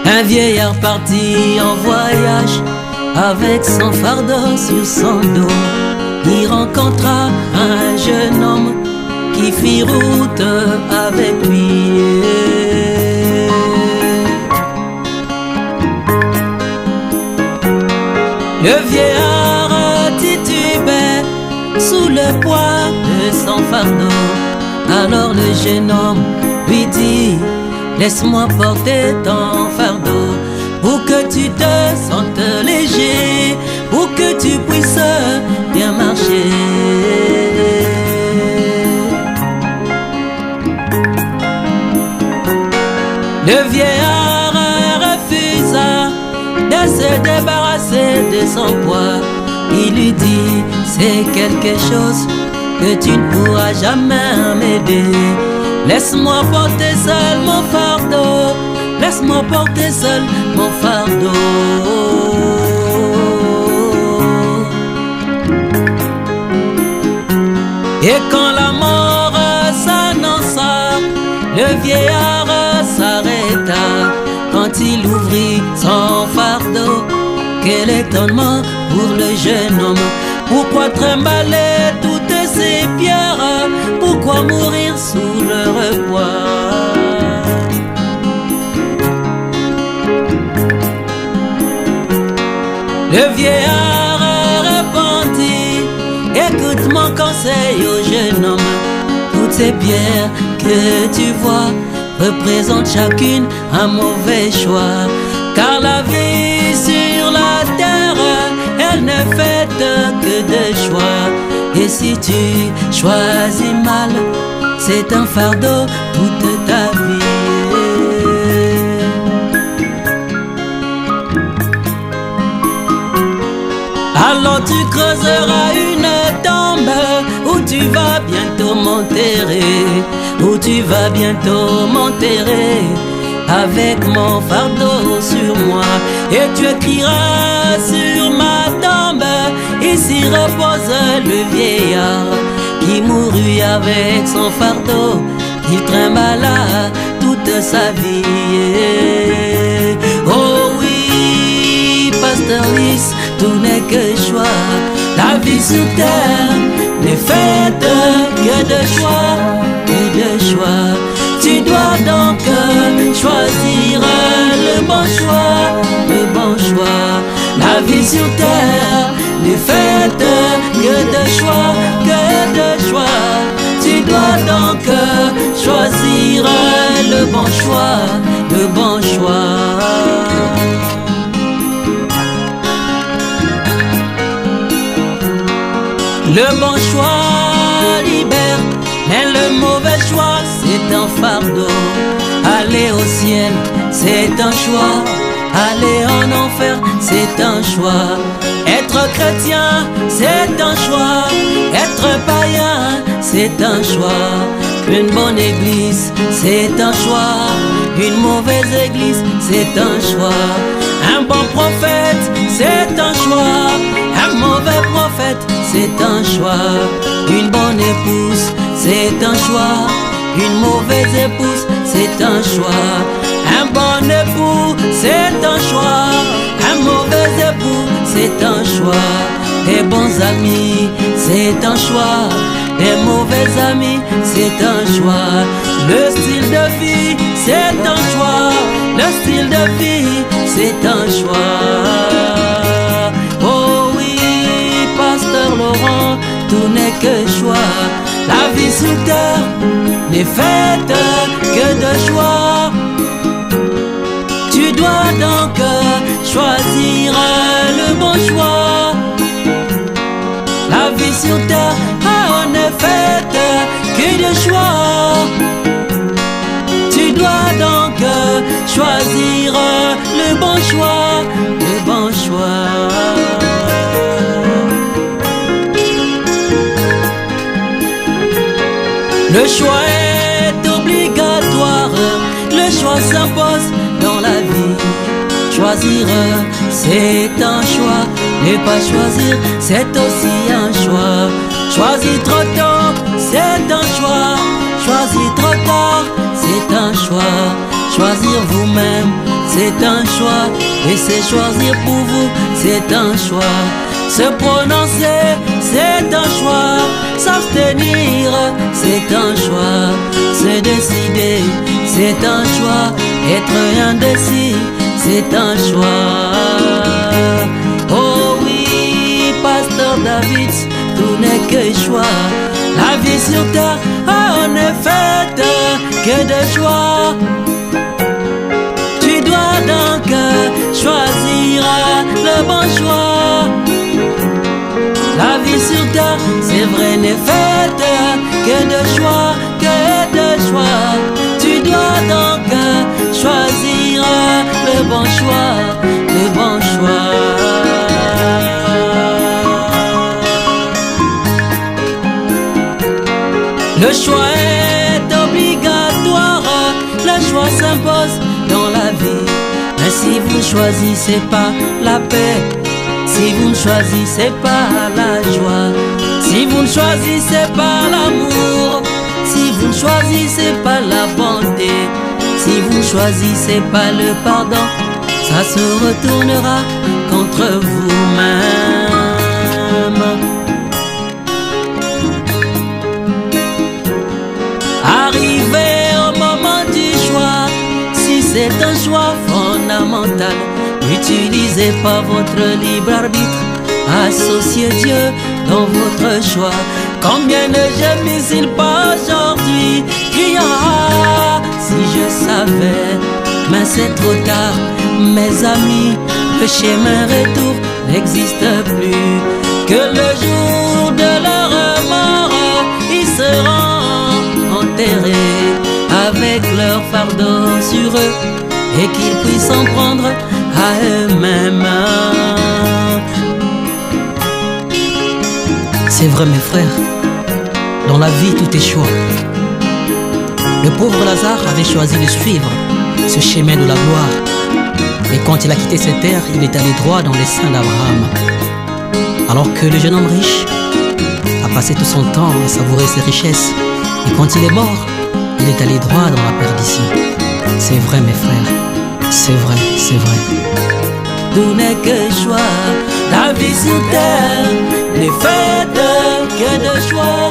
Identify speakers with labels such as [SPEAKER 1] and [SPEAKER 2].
[SPEAKER 1] Un vieillard parti en voyage avec son fardeau sur son dos. Il rencontra un jeune homme qui fit route avec lui. Le vieillard titubait sous le poids de son fardeau. Alors le jeune homme lui dit: laisse-moi porter ton fardeau pour que tu te sentes léger, pour que tu puisses bien marcher. Le vieillard refusa de se débarrasser de son poids. Il lui dit: c'est quelque chose que tu ne pourras jamais m'aider. Laisse-moi porter seul mon fardeau, laisse-moi porter seul mon fardeau. Et quand la mort s'annonça, le vieillard s'arrêta. Quand il ouvrit son fardeau, quel étonnement pour le jeune homme. Pourquoi trimballer toutes ces pierres? Pourquoi mourir sous leur poids? Le vieillard répondit: écoute mon conseil, ô jeune homme. Toutes ces pierres que tu vois représentent chacune un mauvais choix. Car la vie sur la terre, elle n'est faite que de choix. Et si tu choisis mal, c'est un fardeau toute ta vie. Alors tu creuseras une tombe où tu vas bientôt m'enterrer, où tu vas bientôt m'enterrer avec mon fardeau sur moi. Et tu écriras sur ma tombe: ici repose le vieillard qui mourut avec son fardeau, qu'il trimballa toute sa vie. Oh oui, Pasteur Lys, tout n'est que choix. La vie sur terre n'est faite que de choix, que de choix. Tu dois donc choisir le bon choix, le bon choix. La vie sur terre n'est faite que de choix, que de choix. Tu dois donc choisir le bon choix, le bon choix. Le bon choix libère, mais le mauvais choix c'est un fardeau. Aller au ciel c'est un choix, aller en enfer c'est un choix. Être chrétien c'est un choix, être païen c'est un choix. Une bonne église c'est un choix, une mauvaise église c'est un choix. Un bon prophète c'est un choix, un mauvais prophète c'est un choix. Une bonne épouse c'est un choix, une mauvaise épouse c'est un choix. Un bon époux c'est un choix, un mauvais époux c'est un choix. Des bons amis c'est un choix, des mauvais amis c'est un choix. Le style de vie c'est un choix, le style de vie c'est un choix. Oh oui, Pasteur Laurent, tout n'est que choix. La vie sur terre n'est faite que de choix. Tu dois donc choisir le bon choix. La vie sur terre n'est faite que de choix. Tu dois donc choisir le bon choix, le bon choix. Le choix est obligatoire, le choix s'impose dans la vie. Choisir c'est un choix, ne pas choisir c'est aussi un choix. Choisir trop tôt c'est un choix, choisir trop tard c'est un choix. Choisir vous-même c'est un choix. Et c'est choisir pour vous, c'est un choix. Se prononcer, c'est un choix. S'abstenir, c'est un choix. Se décider, c'est un choix. Être indécis, c'est un choix. Oh oui, Pasteur David, tout n'est que choix. La vie sur terre, on est faite que de choix. Tu dois donc choisir le bon choix. La vie sur terre, c'est vrai, n'est faite que de choix, que de choix. Tu dois donc choisir le bon choix, le bon choix. Le choix est obligatoire, le choix s'impose dans la vie. Mais si vous ne choisissez pas la paix, si vous ne choisissez pas la joie, si vous ne choisissez pas l'amour, si vous ne choisissez pas la bonté, si vous ne choisissez pas le pardon, ça se retournera contre vous-même. Arrivé au moment du choix, si c'est un choix fondamental, n'utilisez pas votre libre arbitre, associez Dieu dans votre choix. Combien de gémissent-ils pas aujourd'hui, criant ah, si je savais, mais c'est trop tard, mes amis, le chemin retour n'existe plus. Que le jour de leur mort, ils seront enterrés avec leur fardeau sur eux, et qu'ils puissent en prendre à eux-mêmes. C'est vrai mes frères, dans la vie tout est choix. Le pauvre Lazare avait choisi de suivre ce chemin de la gloire, et quand il a quitté cette terre, il est allé droit dans les seins d'Abraham. Alors que le jeune homme riche a passé tout son temps à savourer ses richesses, et quand il est mort, il est allé droit dans la perdition. C'est vrai mes frères, c'est vrai, c'est vrai. Tout n'est que choix, la vie sur terre n'est faite que de choix.